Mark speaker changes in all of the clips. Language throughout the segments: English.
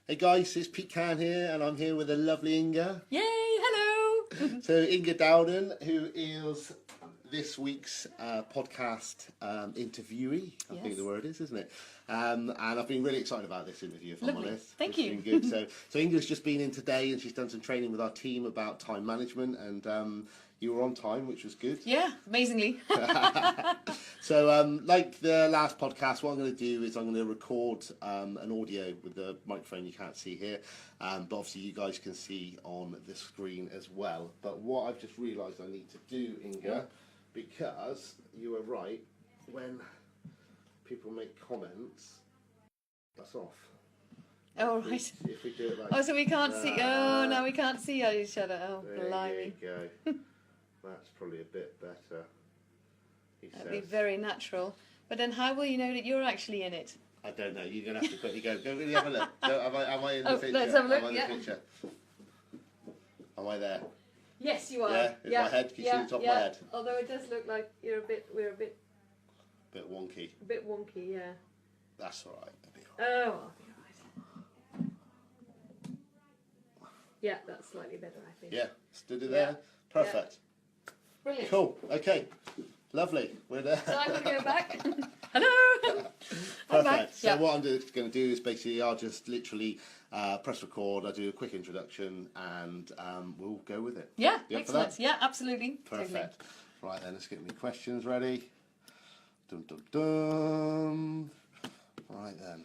Speaker 1: Hey guys, it's Cann here, and I'm here with a lovely Inge.
Speaker 2: Yay, hello!
Speaker 1: So Inge Dowden, who is this week's podcast interviewee, I think the word is, isn't it? And I've been really excited about this interview, if I'm honest.
Speaker 2: Thank you.
Speaker 1: It's been good. So Inge's just been in today, and she's done some training with our team about time management, and you were on time, which was good.
Speaker 2: Yeah, amazingly.
Speaker 1: So, like the last podcast, what I'm going to do is I'm going to record an audio with the microphone you can't see here, but obviously you guys can see on the screen as well. But what I've just realised I need to do, Inge, because you were right, when people make comments, that's off.
Speaker 2: Oh, right.
Speaker 1: If we do it like
Speaker 2: oh, so we can't see. Oh, no, we can't see each other. Oh, blimey.
Speaker 1: There you go. That's probably a bit better.
Speaker 2: That'd be very natural. But then how will you know that you're actually in it?
Speaker 1: I don't know. You're going to have to quickly go. Go really have a look. Am I in the picture?
Speaker 2: Let's have a look.
Speaker 1: Am I in the picture? Am I there?
Speaker 2: Yes, you are.
Speaker 1: Yeah? Is my head? Can you see the top of my head?
Speaker 2: Although it does look like we're a bit
Speaker 1: Bit wonky.
Speaker 2: A bit wonky, yeah.
Speaker 1: That's all right. That'll be all right.
Speaker 2: Oh, I'll be all right. Yeah, that's slightly better, I think.
Speaker 1: Yeah, stood it there. Perfect.
Speaker 2: Yeah. Brilliant.
Speaker 1: Cool. Okay. Lovely. We're there.
Speaker 2: So I'm going to go back. Hello. I'm back.
Speaker 1: Perfect. So what I'm going to do is basically I'll just literally press record. I'll do a quick introduction and we'll go with it.
Speaker 2: Yeah,
Speaker 1: You up for
Speaker 2: excellent.
Speaker 1: that?
Speaker 2: Yeah, absolutely.
Speaker 1: Perfect.
Speaker 2: Totally.
Speaker 1: Right then, let's get my questions ready. Dum dum dum. Right then.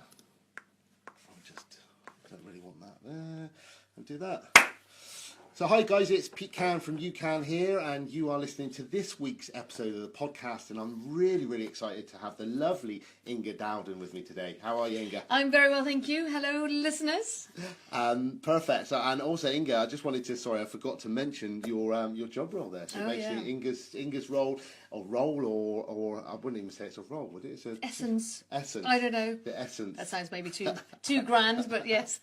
Speaker 1: I don't really want that there. I'll do that. So hi guys, it's Cann from Cann here, and you are listening to this week's episode of the podcast, and I'm really excited to have the lovely Inge Dowden with me today. How are you, Inge?
Speaker 2: I'm very well, thank you. Hello, listeners.
Speaker 1: Perfect. So, and also, Inge, I just wanted to, sorry, I forgot to mention your job role there. So basically, Inge's role, or I wouldn't even say it's a role, would it? It's a
Speaker 2: Essence.
Speaker 1: Essence.
Speaker 2: I don't know.
Speaker 1: The essence.
Speaker 2: That sounds maybe too grand, but yes.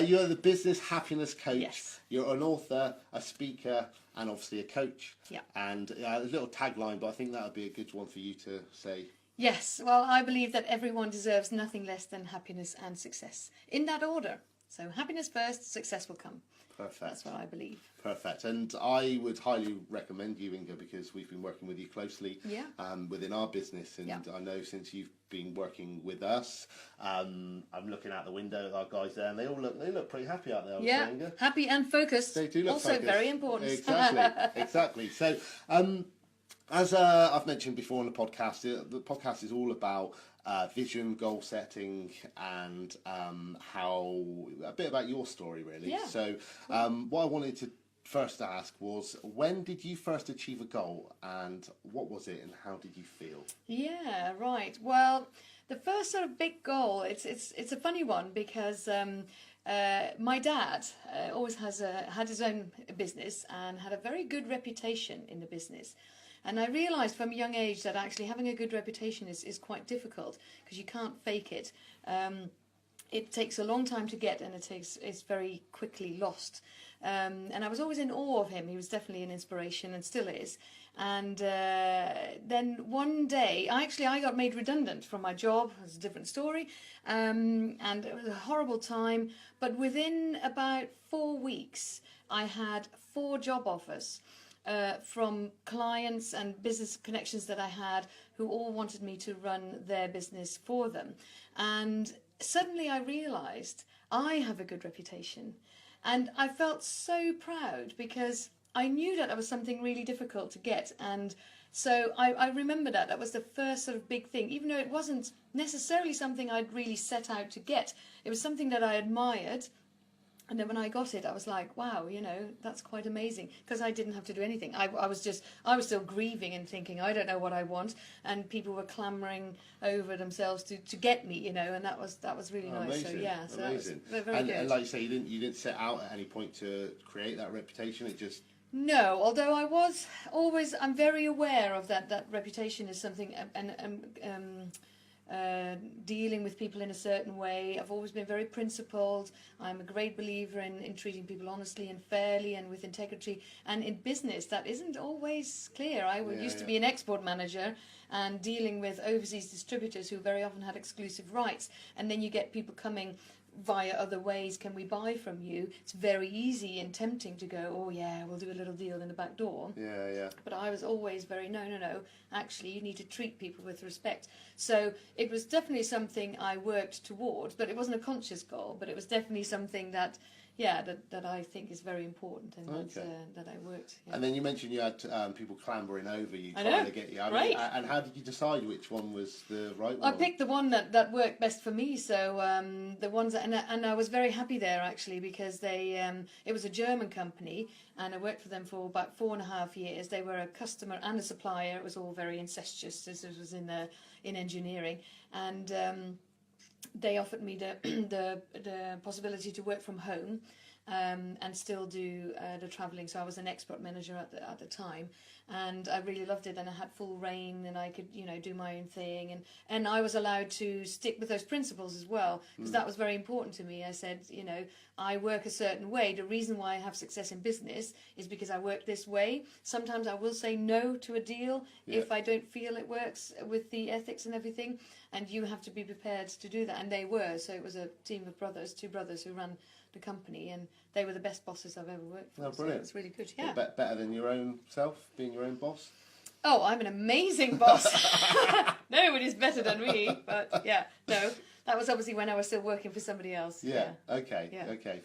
Speaker 1: You're the business happiness coach.
Speaker 2: Yes.
Speaker 1: You're an author, a speaker, and obviously a coach.
Speaker 2: Yeah.
Speaker 1: And a little tagline, but I think that would be a good one for you to say.
Speaker 2: Yes. Well, I believe that everyone deserves nothing less than happiness and success. In that order. So happiness first, success will come.
Speaker 1: Perfect.
Speaker 2: That's what I believe.
Speaker 1: Perfect. And I would highly recommend you, Inge, because we've been working with you closely within our business. And I know since you've been working with us, I'm looking out the window at our guys there, and they look pretty happy out there.
Speaker 2: Yeah, happy and focused.
Speaker 1: They do look
Speaker 2: also
Speaker 1: focused.
Speaker 2: Very important.
Speaker 1: Exactly. So, as I've mentioned before on the podcast is all about vision, goal setting, and a bit about your story, really.
Speaker 2: Yeah.
Speaker 1: So, what I wanted to first ask was, when did you first achieve a goal, and what was it, and how did you feel?
Speaker 2: Yeah, right. Well, the first sort of big goal, it's a funny one because my dad always had his own business and had a very good reputation in the business. And I realised from a young age that actually having a good reputation is quite difficult because you can't fake it. It takes a long time to get, and it's very quickly lost. And I was always in awe of him. He was definitely an inspiration and still is. And then one day, I got made redundant from my job. It's a different story. And it was a horrible time. But within about 4 weeks, I had 4 job offers. From clients and business connections that I had who all wanted me to run their business for them. And suddenly I realised I have a good reputation. And I felt so proud because I knew that was something really difficult to get. And so I remember that was the first sort of big thing, even though it wasn't necessarily something I'd really set out to get. It was something that I admired. And then when I got it, I was like, wow, that's quite amazing. Because I didn't have to do anything. I was still grieving and thinking, I don't know what I want. And people were clamouring over themselves to get me, and that was really nice.
Speaker 1: Amazing.
Speaker 2: So, yeah, so
Speaker 1: amazing.
Speaker 2: That was very good.
Speaker 1: And like you say, you didn't set out at any point to create that reputation. It just...
Speaker 2: No, although I'm very aware of that reputation is something, dealing with people in a certain way. I've always been very principled. I'm a great believer in treating people honestly and fairly and with integrity. And in business, that isn't always clear. I used to be an export manager, and dealing with overseas distributors who very often had exclusive rights, and then you get people coming via other ways, can we buy from you? It's very easy and tempting to go, oh yeah, we'll do a little deal in the back door.
Speaker 1: Yeah.
Speaker 2: But I was always very, no, actually you need to treat people with respect. So it was definitely something I worked towards, but it wasn't a conscious goal, but it was definitely something that I think is very important, and that I worked. Yeah.
Speaker 1: And then you mentioned you had people clambering over you,
Speaker 2: I
Speaker 1: trying
Speaker 2: know,
Speaker 1: to get you.
Speaker 2: right.
Speaker 1: And how did you decide which one was the right one?
Speaker 2: I picked the one that worked best for me. So the ones that, and I was very happy there actually, because it was a German company, and I worked for them for about 4.5 years. They were a customer and a supplier. It was all very incestuous. This was in engineering, and they offered me the possibility to work from home and still do the travelling. So I was an export manager at the time, and I really loved it. And I had full reign, and I could do my own thing, and I was allowed to stick with those principles as well, because that was very important to me. I said, I work a certain way. The reason why I have success in business is because I work this way. Sometimes I will say no to a deal if I don't feel it works with the ethics and everything, and you have to be prepared to do that. And they were. So it was a team of two brothers who ran the company, and they were the best bosses I've ever worked for.
Speaker 1: Oh, brilliant.
Speaker 2: So it's really good. Yeah.
Speaker 1: Better than your own self, being your own boss?
Speaker 2: Oh, I'm an amazing boss. Nobody's better than me. But yeah, no. That was obviously when I was still working for somebody else.
Speaker 1: Yeah. Okay.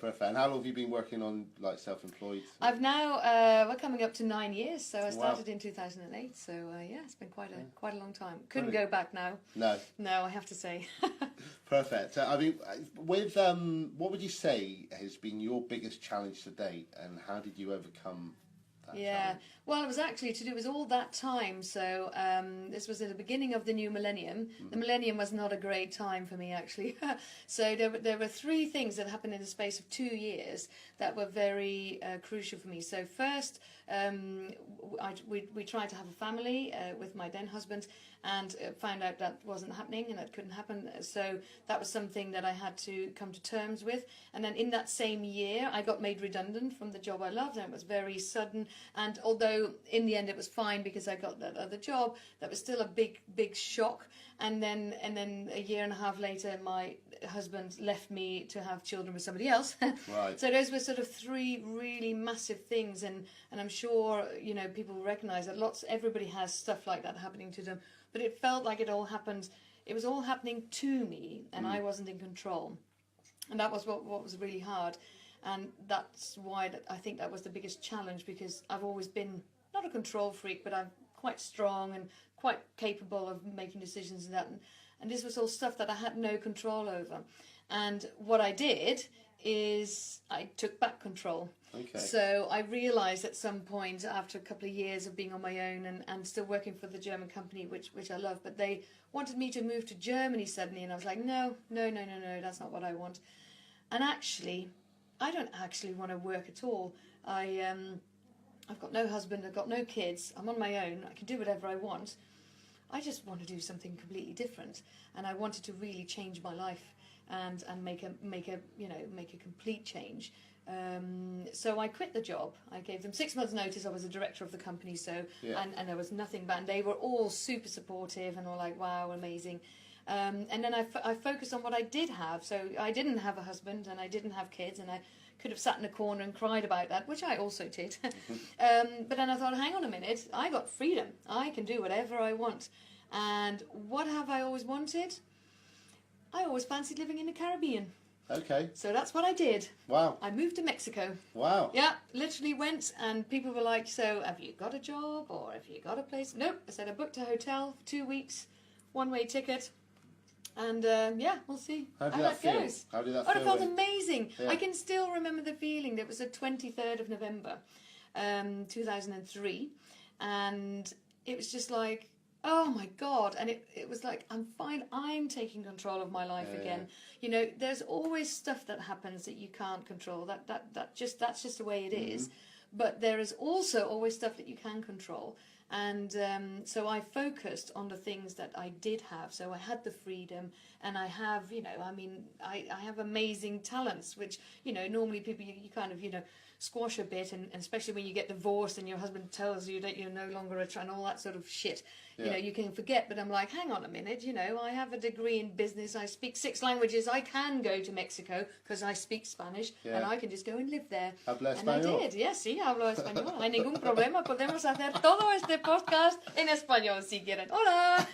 Speaker 1: Perfect. And how long have you been working on self-employed?
Speaker 2: I've now we're coming up to 9 years. So I started in 2008. So it's been quite a long time. Couldn't go back now. No, I have to say.
Speaker 1: Perfect. With what would you say has been your biggest challenge to date, and how did you overcome that challenge?
Speaker 2: Well, it was actually it was all that time. So this was at the beginning of the new millennium. The millennium was not a great time for me, actually. So there were 3 things that happened in the space of 2 years that were very crucial for me. So first, we tried to have a family with my then husband, and found out that wasn't happening, and that couldn't happen. So that was something that I had to come to terms with. And then in that same year, I got made redundant from the job I loved, and it was very sudden. And although in the end it was fine because I got that other job, that was still a big shock. And then a year and a half later, my husband left me to have children with somebody else.
Speaker 1: Right.
Speaker 2: So those were sort of 3 really massive things, and I'm sure people recognise that everybody has stuff like that happening to them. But it felt like it was all happening to me, and I wasn't in control. And that was what was really hard. And that's why I think that was the biggest challenge, because I've always been not a control freak, but I'm quite strong and quite capable of making decisions and that. And this was all stuff that I had no control over. And what I did is I took back control.
Speaker 1: Okay.
Speaker 2: So I realised at some point, after a couple of years of being on my own and still working for the German company, which I love, but they wanted me to move to Germany suddenly, and I was like, no, that's not what I want. And actually, I don't actually want to work at all. I've got no husband, I've got no kids, I'm on my own, I can do whatever I want. I just want to do something completely different, and I wanted to really change my life and make a complete change. So I quit the job. I gave them 6 months' notice. I was a director of the company, and there was nothing bad. And they were all super supportive and all like, wow, amazing. And then I focused on what I did have. So I didn't have a husband, and I didn't have kids, and I could have sat in a corner and cried about that, which I also did. But then I thought, hang on a minute, I got freedom. I can do whatever I want. And what have I always wanted? I always fancied living in the Caribbean.
Speaker 1: Okay.
Speaker 2: So that's what I did.
Speaker 1: Wow.
Speaker 2: I moved to Mexico.
Speaker 1: Wow.
Speaker 2: Yeah, literally went, and people were like, so have you got a job, or have you got a place? Nope. I said I booked a hotel for 2 weeks, one-way ticket. And we'll see how that goes.
Speaker 1: How did that feel?
Speaker 2: It felt amazing.
Speaker 1: Yeah.
Speaker 2: I can still remember the feeling. It was the 23rd of November, 2003. And it was just like, oh my God. And it was like, I'm fine. I'm taking control of my life again. There's always stuff that happens that you can't control. That's just the way it is. But there is also always stuff that you can control. And so I focused on the things that I did have. So I had the freedom, and I have, I have amazing talents, which, normally people, you kind of, squash a bit, and especially when you get divorced and your husband tells you that you're no longer and all that sort of shit. You know, you can forget, but I'm like, hang on a minute, you know, I have a degree in business, I speak 6 languages, I can go to Mexico because I speak Spanish, and I can just go and live there.
Speaker 1: Habla
Speaker 2: And
Speaker 1: español.
Speaker 2: I did, yes, sí, hablo español, no hay ningún problema, podemos hacer todo este podcast en español si quieren. Hola!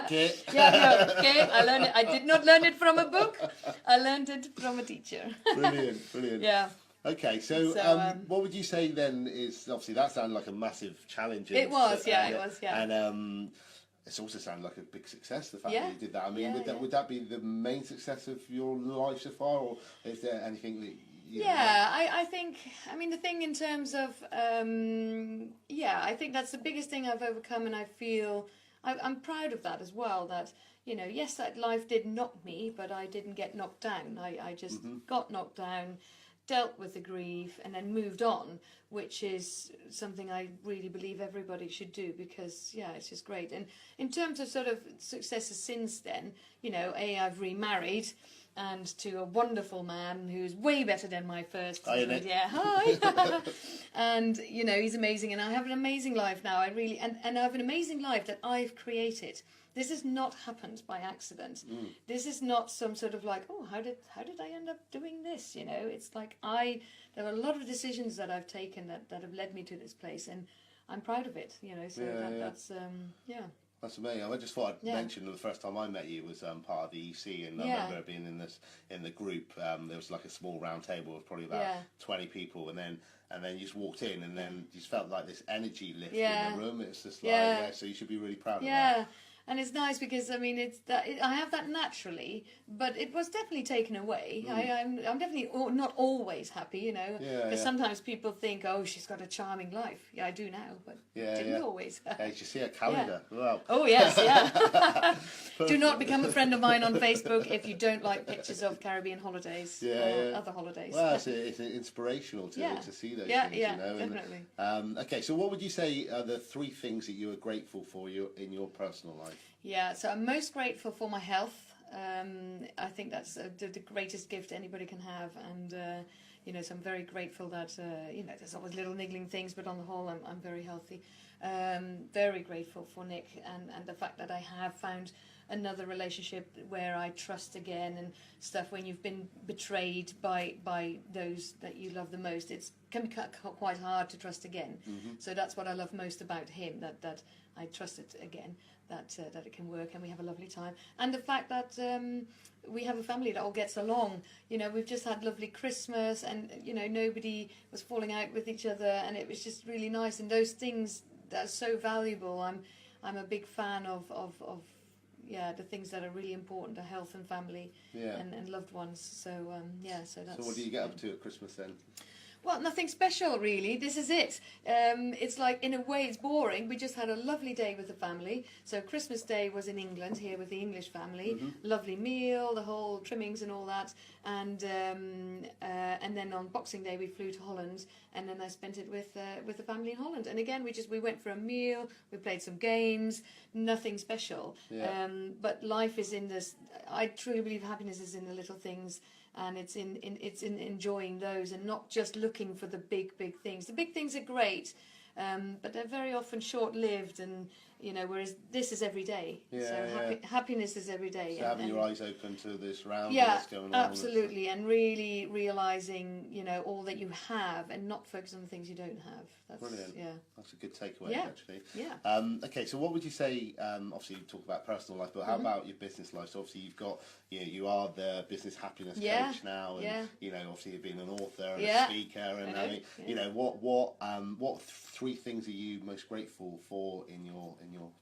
Speaker 1: ¿Qué?
Speaker 2: Yeah, no, okay, I did not learn it from a book, I learned it from a teacher.
Speaker 1: Brilliant.
Speaker 2: Yeah.
Speaker 1: Okay, so what would you say then is, obviously that sounded like a massive challenge.
Speaker 2: It was, yeah.
Speaker 1: And it's also sounded like a big success, the fact that you did that. I mean, would that be the main success of your life so far, or is there anything that you
Speaker 2: I think, I mean, the thing in terms of, I think that's the biggest thing I've overcome, and I feel, I'm proud of that as well, that, you know, yes, that life did knock me, but I didn't get knocked down. I just got knocked down, dealt with the grief, and then moved on, which is something I really believe everybody should do, because it's just great. And in terms of sort of successes since then, you know, I've remarried, and to a wonderful man who's way better than my first husband. Yeah, hi. And you know, he's amazing, and I have an amazing life now. I really and I have an amazing life that I've created. This has not happened by accident. This is not some sort of like, oh, how did I end up doing this? You know, it's like there are a lot of decisions that I've taken that have led me to this place, and I'm proud of it. You know, so that's
Speaker 1: That's amazing. I just thought I'd mention the first time I met you was part of the EC, and I remember being in the group. There was like a small round table with probably about 20 people, and then you just walked in, and then you just felt like this energy lift in the room. It's just like so you should be really proud of that.
Speaker 2: And it's nice because I mean I have that naturally, but it was definitely taken away. I'm definitely not always happy, you know. Because sometimes people think, oh, she's got a charming life. Yeah, I do now, but didn't always.
Speaker 1: Did you see a calendar? Wow.
Speaker 2: Oh yes, yeah. Do not become a friend of mine on Facebook if you don't like pictures of Caribbean holidays or other holidays.
Speaker 1: Well, it's inspirational to see those things. You know?
Speaker 2: Definitely.
Speaker 1: And, okay, so what would you say are the 3 things that you are grateful for in your personal life?
Speaker 2: Yeah, so I'm most grateful for my health. I think that's the greatest gift anybody can have, and you know, so I'm very grateful that you know, there's always little niggling things, but on the whole, I'm very healthy. Very grateful for Nick and the fact that I have found another relationship where I trust again and stuff. When you've been betrayed by those that you love the most, it can be quite hard to trust again. So that's what I love most about him, that I trust it again, that it can work, and we have a lovely time. And the fact that we have a family that all gets along. You know, we've just had lovely Christmas, and you know, nobody was falling out with each other, and it was just really nice. And those things that are so valuable, I'm a big fan of the things that are really important are health and family and loved ones. So so that's.
Speaker 1: So what do you get up to at Christmas then?
Speaker 2: Well, nothing special really. This is it. It's like, in a way, it's boring. We just had a lovely day with the family. So Christmas Day was in England, here with the English family. Lovely meal, the whole trimmings and all that. And then on Boxing Day we flew to Holland, and then I spent it with the family in Holland. And again, we went for a meal. We played some games. Nothing special. But life is in this. I truly believe happiness is in the little things. And it's in enjoying those, and not just looking for the big things. The big things are great, but they're very often short-lived, and you know, whereas this is every day. Happiness is every day.
Speaker 1: So having your eyes open to this round, what's going on.
Speaker 2: Absolutely, and really realising, you know, all that you have, and not focus on the things you don't have. That's
Speaker 1: brilliant.
Speaker 2: Yeah,
Speaker 1: that's a good takeaway, actually.
Speaker 2: Yeah.
Speaker 1: Okay, so what would you say? Obviously, you talk about personal life, but how about your business life? So obviously, you've got, you know, you are the business happiness coach now, and you know, obviously, you've been an author and a speaker, and I mean, you know, what 3 things are you most grateful for in your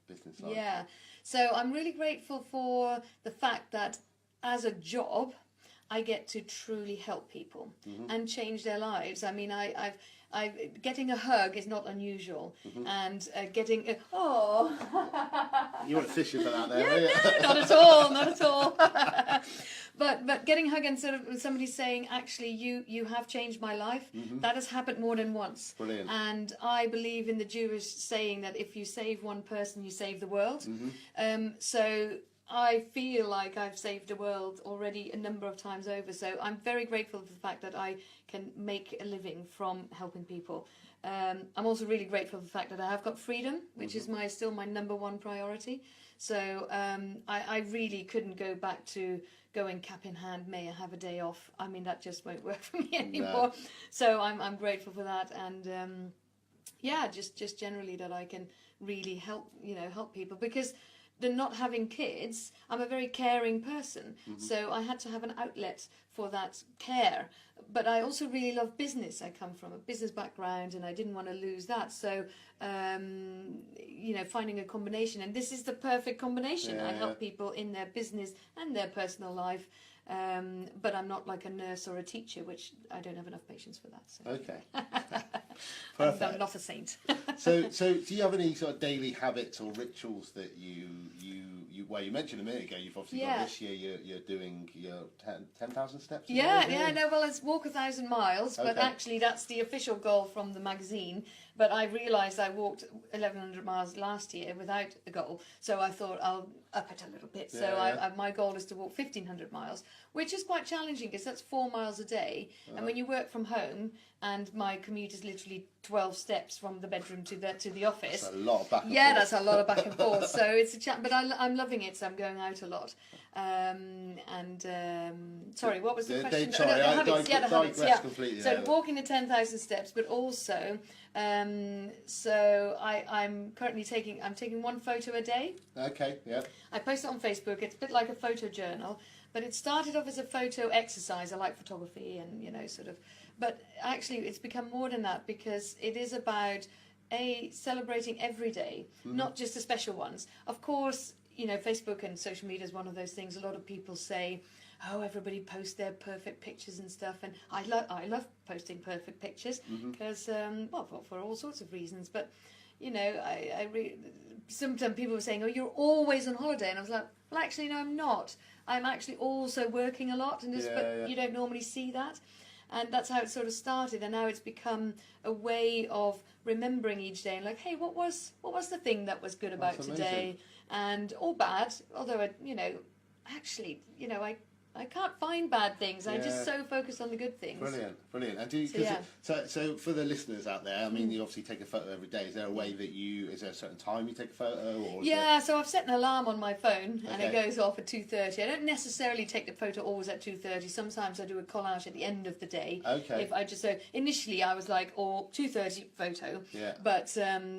Speaker 1: business life?
Speaker 2: Yeah, so I'm really grateful for the fact that as a job, I get to truly help people and change their lives. I mean, getting a hug is not unusual, and getting you
Speaker 1: want to fish for that there?
Speaker 2: No, not at all. But getting a hug and sort of somebody saying, actually, you have changed my life. That has happened more than once.
Speaker 1: Brilliant.
Speaker 2: And I believe in the Jewish saying that if you save one person, you save the world. So I feel like I've saved the world already a number of times over. So I'm very grateful for the fact that I can make a living from helping people. I'm also really grateful for the fact that I have got freedom, which is still my number one priority. So I really couldn't go back to going cap in hand, may I have a day off. I mean, that just won't work for me anymore. No. So I'm grateful for that. And just generally that I can really help people, because not having kids, I'm a very caring person, so I had to have an outlet for that care. But I also really love business. I come from a business background, and I didn't want to lose that. So, finding a combination, and this is the perfect combination. I help people in their business and their personal life. But I'm not like a nurse or a teacher, which I don't have enough patience for that. So.
Speaker 1: Okay. Perfect.
Speaker 2: I'm not a saint.
Speaker 1: So do you have any sort of daily habits or rituals that you well, you mentioned a minute ago, you've obviously got this year you're doing your 10,000 steps?
Speaker 2: Well, it's walk 1,000 miles, but actually that's the official goal from the magazine. But I realised I walked 1,100 miles last year without a goal, so I thought I'll up it a little bit. My goal is to walk 1,500 miles, which is quite challenging because that's 4 miles a day. And when you work from home, and my commute is literally 12 steps from the bedroom to the office.
Speaker 1: That's a lot of back and forth.
Speaker 2: Yeah, that's a lot of back and forth. So it's a but I'm loving it. So I'm going out a lot. Sorry, what was the question?
Speaker 1: I digress completely.
Speaker 2: So walking the 10,000 steps, but also, so I'm currently taking one photo a day.
Speaker 1: Okay, yeah.
Speaker 2: I post it on Facebook. It's a bit like a photo journal, but it started off as a photo exercise. I like photography, and sort of. But actually, it's become more than that, because it is about celebrating every day, not just the special ones. Of course, Facebook and social media is one of those things. A lot of people say, "Oh, everybody posts their perfect pictures and stuff," and I love posting perfect pictures because, for all sorts of reasons. But sometimes people were saying, "Oh, you're always on holiday," and I was like, "Well, actually, no, I'm not. I'm actually also working a lot, and but you don't normally see that." And that's how it sort of started, and now it's become a way of remembering each day, and like, hey, what was the thing that was good about today, and or bad? Although I can't find bad things. I'm just so focused on the good things.
Speaker 1: Brilliant. And so for the listeners out there, I mean, you obviously take a photo every day. Is there a way that is there a certain time you take a photo? Or
Speaker 2: so I've set an alarm on my phone, and it goes off at 2:30. I don't necessarily take the photo always at 2:30. Sometimes I do a collage at the end of the day.
Speaker 1: Okay.
Speaker 2: Initially I was like, 2:30 photo. Yeah. But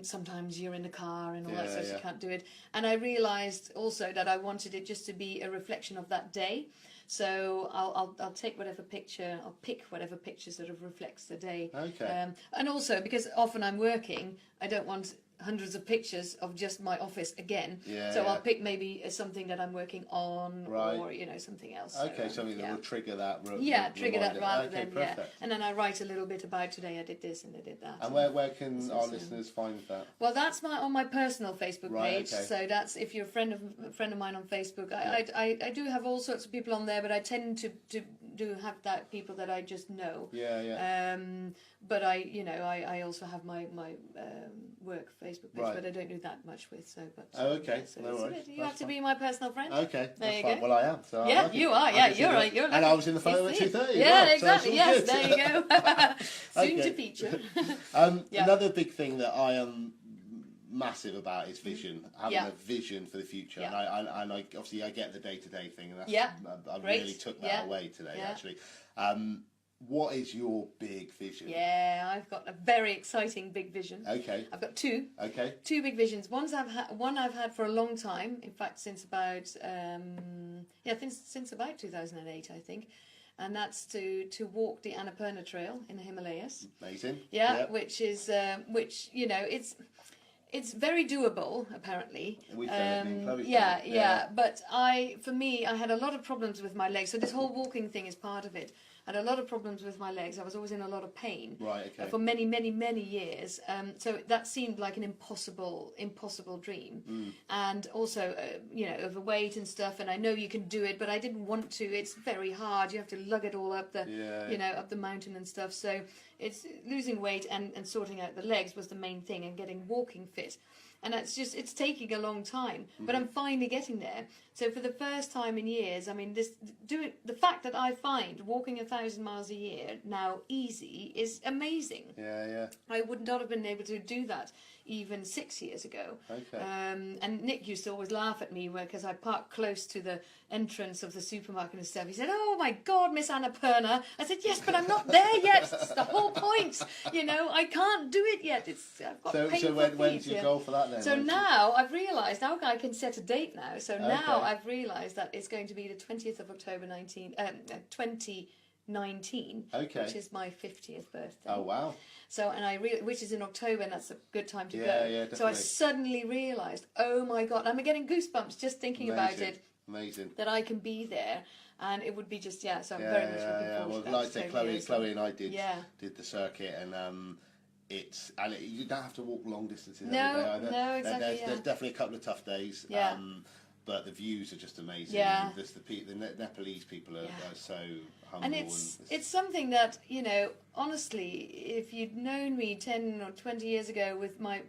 Speaker 2: sometimes you're in the car and all that stuff, so you can't do it. And I realised also that I wanted it just to be a reflection of that day. So I'll take whatever picture, I'll pick whatever picture sort of reflects the day.
Speaker 1: Okay.
Speaker 2: And also, because often I'm working, I don't want hundreds of pictures of just my office again. I'll pick maybe something that I'm working on, or something else.
Speaker 1: Okay, so, something that will trigger that.
Speaker 2: Trigger that rather than
Speaker 1: perfect.
Speaker 2: And then I write a little bit about today I did this and I did that.
Speaker 1: And where can our listeners find that?
Speaker 2: Well, that's on my personal Facebook page. Okay. So that's if you're a friend of mine on Facebook. I do have all sorts of people on there, but I tend to do have that people that I just know. But I also have my work Facebook page, but I don't do that much with. So, but
Speaker 1: okay,
Speaker 2: so
Speaker 1: no worries.
Speaker 2: You have to be my personal friend.
Speaker 1: Okay,
Speaker 2: there you
Speaker 1: go. Well, I am. So
Speaker 2: yeah, you are. Yeah, you're right. You're
Speaker 1: and I was in the photo at 2:30.
Speaker 2: Yeah, exactly.
Speaker 1: So
Speaker 2: yes, there you go. Soon to feature.
Speaker 1: Another big thing that I am massive about is vision, having a vision for the future. And I obviously I get the day-to-day thing, and that's I really took that away today actually. What is your big vision?
Speaker 2: Yeah, I've got a very exciting big vision.
Speaker 1: Okay.
Speaker 2: I've got two.
Speaker 1: Okay.
Speaker 2: Two big visions. One I've had for a long time. In fact, since about since about 2008, I think. And that's to walk the Annapurna Trail in the Himalayas.
Speaker 1: Amazing.
Speaker 2: Yeah. Which is it's very doable, apparently.
Speaker 1: We've done
Speaker 2: it. But I had a lot of problems with my legs. So this whole walking thing is part of it. I had a lot of problems with my legs. I was always in a lot of pain.
Speaker 1: Right, okay.
Speaker 2: For many, many, many years. So that seemed like an impossible dream. And also, overweight and stuff. And I know you can do it, but I didn't want to. It's very hard. You have to lug it all up the, up the mountain and stuff. So it's losing weight and sorting out the legs was the main thing, and getting walking fit. And it's taking a long time, but I'm finally getting there. So for the first time in years, I mean, the fact that I find walking 1,000 miles a year now easy is amazing.
Speaker 1: Yeah.
Speaker 2: I would not have been able to do that even 6 years ago.
Speaker 1: Okay.
Speaker 2: And Nick used to always laugh at me because I parked close to the entrance of the supermarket and stuff. He said, "Oh my God, Miss Annapurna." I said, "Yes, but I'm not there yet. That's the whole point. You know, I can't do it yet. I've got painful feet."
Speaker 1: When's your goal for that then?
Speaker 2: So now I've realised, now I can set a date now. So now
Speaker 1: Okay.
Speaker 2: I've realised that it's going to be the 20th of October 2019,
Speaker 1: Okay.
Speaker 2: which is my 50th birthday.
Speaker 1: Oh wow.
Speaker 2: So, which is in October, and that's a good time to go.
Speaker 1: Yeah,
Speaker 2: so I
Speaker 1: definitely.
Speaker 2: suddenly realised, oh my God, I'm getting goosebumps just thinking about it.
Speaker 1: Amazing.
Speaker 2: That I can be there, and it would be just so I'm very much looking forward
Speaker 1: Well,
Speaker 2: to that.
Speaker 1: like I say, Chloe and I did the circuit, and you don't have to walk long distances every day either.
Speaker 2: No, exactly.
Speaker 1: There's definitely a couple of tough days.
Speaker 2: Yeah.
Speaker 1: But the views are just amazing.
Speaker 2: Yeah.
Speaker 1: The Nepalese people are so humble.
Speaker 2: And it's something that, you know, honestly, if you'd known me 10 or 20 years ago with my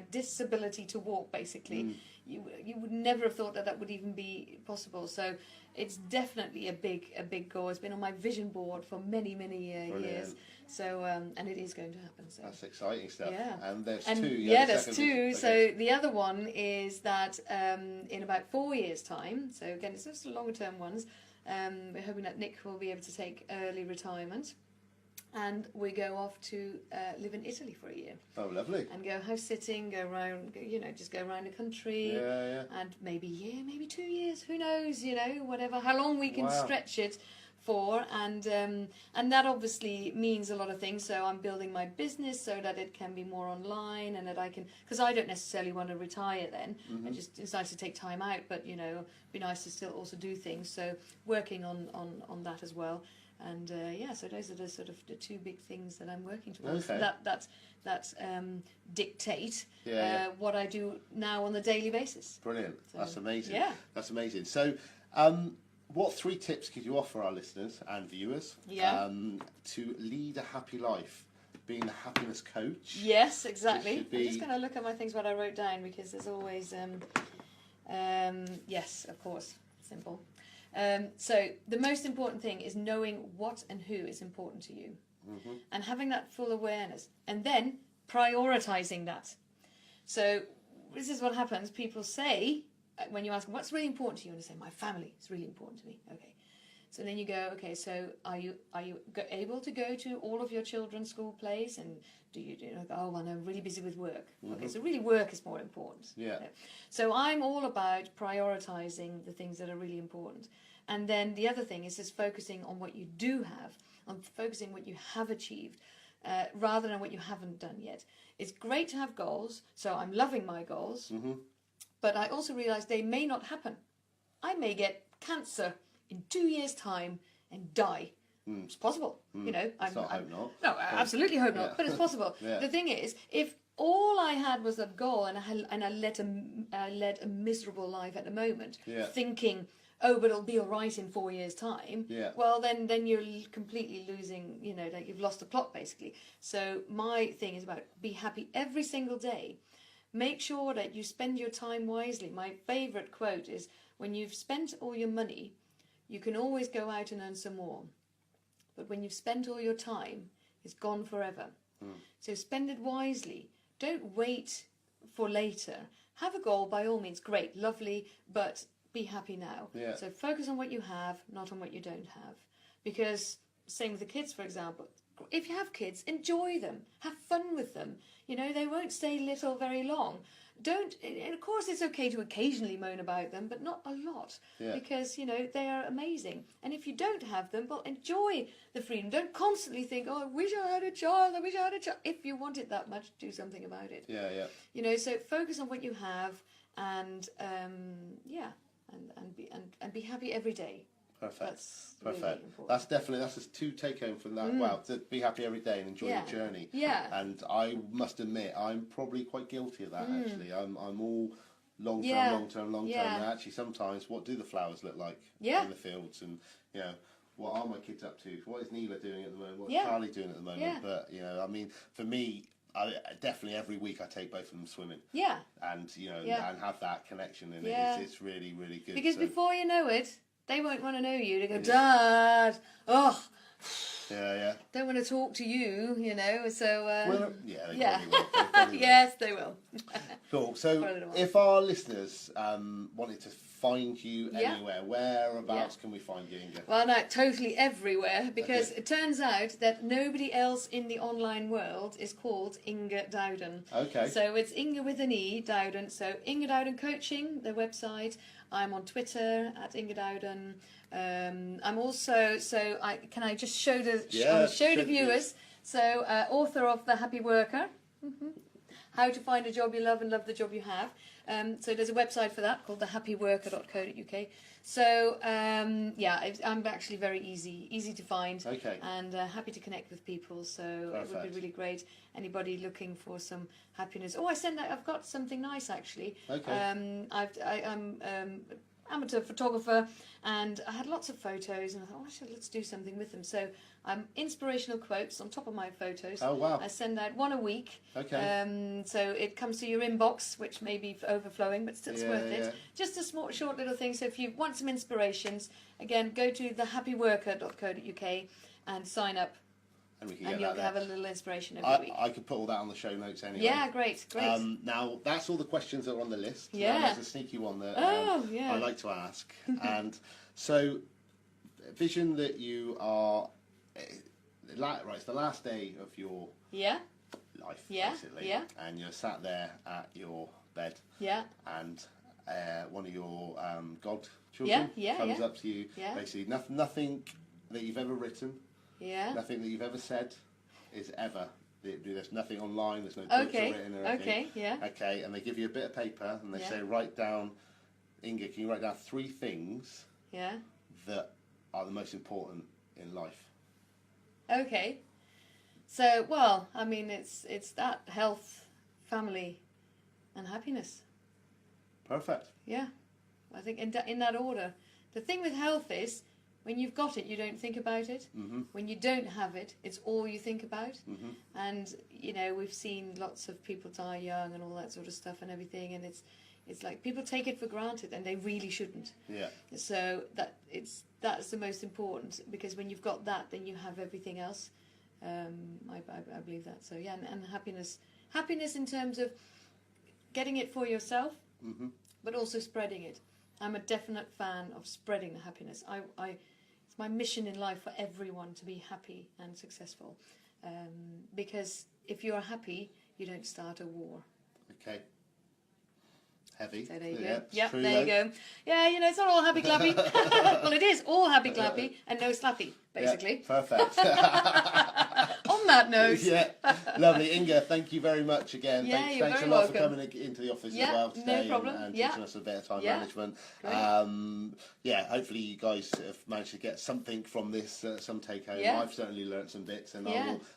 Speaker 2: disability to walk, basically, you would never have thought that would even be possible. So it's definitely a big goal. It's been on my vision board for many years. So and it is going to happen. So
Speaker 1: that's exciting stuff.
Speaker 2: Yeah.
Speaker 1: And there's
Speaker 2: and
Speaker 1: two.
Speaker 2: there's two. Okay. So the other one is that in about 4 years' time. So again, it's just longer term ones. We're hoping that Nick will be able to take early retirement, and we go off to live in Italy for a year.
Speaker 1: Oh, lovely!
Speaker 2: And go house sitting, go around, just go around the country.
Speaker 1: Yeah.
Speaker 2: And maybe 2 years. Who knows? Whatever. How long we can stretch it for, and that obviously means a lot of things. So I'm building my business so that it can be more online, and that I can, because I don't necessarily want to retire then. It's nice to take time out, but it'd be nice to still also do things. So working on that as well. And so those are the sort of the two big things that I'm working towards.
Speaker 1: Okay.
Speaker 2: That dictate what I do now on a daily basis.
Speaker 1: Brilliant.
Speaker 2: So,
Speaker 1: that's amazing.
Speaker 2: Yeah.
Speaker 1: That's amazing. So, what 3 tips could you offer our listeners and viewers to lead a happy life, being a happiness coach?
Speaker 2: Yes, exactly. I'm just going to look at my things, what I wrote down, because there's always, yes, of course, simple. So the most important thing is knowing what and who is important to you, and having that full awareness, and then prioritizing that. So this is what happens. People say, when you ask them, what's really important to you, and they say, my family is really important to me. Okay. So then you go, okay, so are you able to go to all of your children's school plays, and do you oh, well, I'm really busy with work. Okay, so really work is more important.
Speaker 1: Yeah.
Speaker 2: So I'm all about prioritizing the things that are really important. And then the other thing is just focusing on what you do have, on focusing what you have achieved, rather than what you haven't done yet. It's great to have goals, so I'm loving my goals, but I also realize they may not happen. I may get cancer in 2 years' time and die. It's possible, I
Speaker 1: hope not.
Speaker 2: No, I absolutely hope not, but it's possible.
Speaker 1: Yeah.
Speaker 2: The thing is, if all I had was a goal, and I led a miserable life at the moment, thinking, oh, but it'll be all right in 4 years' time.
Speaker 1: Yeah.
Speaker 2: Well, then you're completely losing, like you've lost the plot, basically. So my thing is about be happy every single day. Make sure that you spend your time wisely. My favourite quote is, when you've spent all your money, you can always go out and earn some more. But when you've spent all your time, it's gone forever. So spend it wisely. Don't wait for later. Have a goal, by all means, great, lovely, but be happy now.
Speaker 1: Yeah.
Speaker 2: So focus on what you have, not on what you don't have. Because, same with the kids, for example, if you have kids, enjoy them. Have fun with them. They won't stay little very long. And of course it's okay to occasionally moan about them, but not a lot.
Speaker 1: Yeah.
Speaker 2: Because, they are amazing. And if you don't have them, well, enjoy the freedom. Don't constantly think, oh, I wish I had a child, I wish I had a child. If you want it that much, do something about it.
Speaker 1: Yeah.
Speaker 2: So focus on what you have, and and be happy every day.
Speaker 1: Perfect.
Speaker 2: That's really important.
Speaker 1: That's just 2 take home from that. Wow, to be happy every day and enjoy your journey.
Speaker 2: Yeah.
Speaker 1: And I must admit, I'm probably quite guilty of that. Actually, I'm all long term. And actually, sometimes, what do the flowers look like in the fields? And what are my kids up to? What is Neela doing at the moment? What's Charlie doing at the moment?
Speaker 2: Yeah.
Speaker 1: But for me, definitely every week I take both of them swimming.
Speaker 2: Yeah.
Speaker 1: And,
Speaker 2: Yeah.
Speaker 1: and have that connection in
Speaker 2: Yeah.
Speaker 1: it. It's really, really good.
Speaker 2: Because
Speaker 1: so.
Speaker 2: before you know it, they won't want to know you. They go, Dad, oh,
Speaker 1: Yeah.
Speaker 2: don't want to talk to you, so...
Speaker 1: Well, yeah, they
Speaker 2: yeah.
Speaker 1: probably will. They probably will.
Speaker 2: Yes, they will.
Speaker 1: Cool. So
Speaker 2: For a little while.
Speaker 1: if our listeners wanted to find you
Speaker 2: Yeah.
Speaker 1: anywhere, whereabouts can we find you, Inge?
Speaker 2: Well, no, totally everywhere, because it turns out that nobody else in the online world is called Inge Dowden.
Speaker 1: Okay.
Speaker 2: So it's Inge with an E, Dowden. So Inge Dowden Coaching, the website. I'm on Twitter at Inge Dowden. I'm also, can I just show the viewers? So author of The Happy Worker. How to find a job you love and love the job you have. So there's a website for that called thehappyworker.co.uk. So I'm actually very easy to find.
Speaker 1: Okay.
Speaker 2: And happy to connect with people. So it would be really great. Anybody looking for some happiness. Oh, I've got something nice actually.
Speaker 1: Okay.
Speaker 2: I'm amateur photographer, and I had lots of photos, and I thought, let's do something with them. So inspirational quotes on top of my photos.
Speaker 1: Oh, wow.
Speaker 2: I send out one a week.
Speaker 1: Okay.
Speaker 2: So it comes to your inbox, which may be overflowing, but still it's worth it. Just a short little thing. So if you want some inspirations, again, go to thehappyworker.co.uk and sign up. And you'll have a little inspiration every week.
Speaker 1: I could put all that on the show notes anyway.
Speaker 2: Yeah, great.
Speaker 1: Now, that's all the questions that are on the list.
Speaker 2: Yeah.
Speaker 1: Now, there's a sneaky one that I like to ask. And so, vision that you are... it's the last day of your life, basically.
Speaker 2: Yeah.
Speaker 1: And you're sat there at your bed.
Speaker 2: Yeah.
Speaker 1: And one of your godchildren comes up to you.
Speaker 2: Yeah.
Speaker 1: Basically, nothing that you've ever written...
Speaker 2: Yeah.
Speaker 1: Nothing that you've ever said is ever. There's nothing online. There's no books written or anything.
Speaker 2: Okay. Yeah.
Speaker 1: Okay, and they give you a bit of paper and they say, write down, Inge, can you write down 3 things that are the most important in life?
Speaker 2: Okay. So, well, I mean, it's that health, family, and happiness.
Speaker 1: Perfect.
Speaker 2: Yeah, I think in that order. The thing with health is, when you've got it, you don't think about it.
Speaker 1: Mm-hmm.
Speaker 2: When you don't have it, it's all you think about.
Speaker 1: Mm-hmm.
Speaker 2: And, we've seen lots of people die young and all that sort of stuff and everything. And it's like people take it for granted, and they really shouldn't.
Speaker 1: Yeah.
Speaker 2: So that's the most important, because when you've got that, then you have everything else. I believe that. So, yeah, and happiness in terms of getting it for yourself, but also spreading it. I'm a definite fan of spreading the happiness. It's my mission in life for everyone to be happy and successful. Because if you're happy, you don't start a war.
Speaker 1: Okay. Heavy.
Speaker 2: So there you go.
Speaker 1: Yeah,
Speaker 2: Yep,
Speaker 1: true,
Speaker 2: there you go. Yeah, it's not all happy clappy. Well, it is all happy clappy and no slappy, basically.
Speaker 1: Yeah, perfect.
Speaker 2: On that note.
Speaker 1: Yeah, lovely. Inge, thank you very much again.
Speaker 2: Yeah,
Speaker 1: thanks
Speaker 2: you're
Speaker 1: a
Speaker 2: very
Speaker 1: lot
Speaker 2: welcome.
Speaker 1: for coming into the office as well today
Speaker 2: no problem.
Speaker 1: and teaching us a bit of time management.
Speaker 2: Great.
Speaker 1: Hopefully you guys have managed to get something from this, some take home.
Speaker 2: Yeah.
Speaker 1: I've certainly learnt some bits, and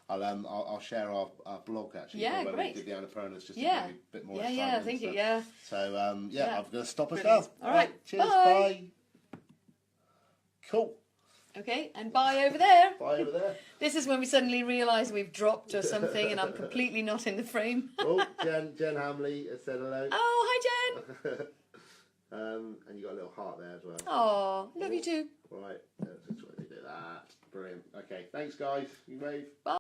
Speaker 1: I'll share our blog actually.
Speaker 2: Yeah,
Speaker 1: where
Speaker 2: great.
Speaker 1: we did the Annapurnas just to give you a bit more excitement.
Speaker 2: Yeah, thank you. Yeah.
Speaker 1: So I'm going to stop us
Speaker 2: Brilliant.
Speaker 1: now.
Speaker 2: All right.
Speaker 1: Cheers.
Speaker 2: Bye.
Speaker 1: Cool.
Speaker 2: Okay, and bye over there.
Speaker 1: Bye over there.
Speaker 2: This is when we suddenly realise we've dropped or something, and I'm completely not in the frame.
Speaker 1: Oh, Jen Hamley has said hello.
Speaker 2: Oh, hi, Jen.
Speaker 1: And you got a little heart there as well.
Speaker 2: Oh, love you too.
Speaker 1: Right, let's just do that. Brilliant. Okay, thanks guys. You wave.
Speaker 2: Bye.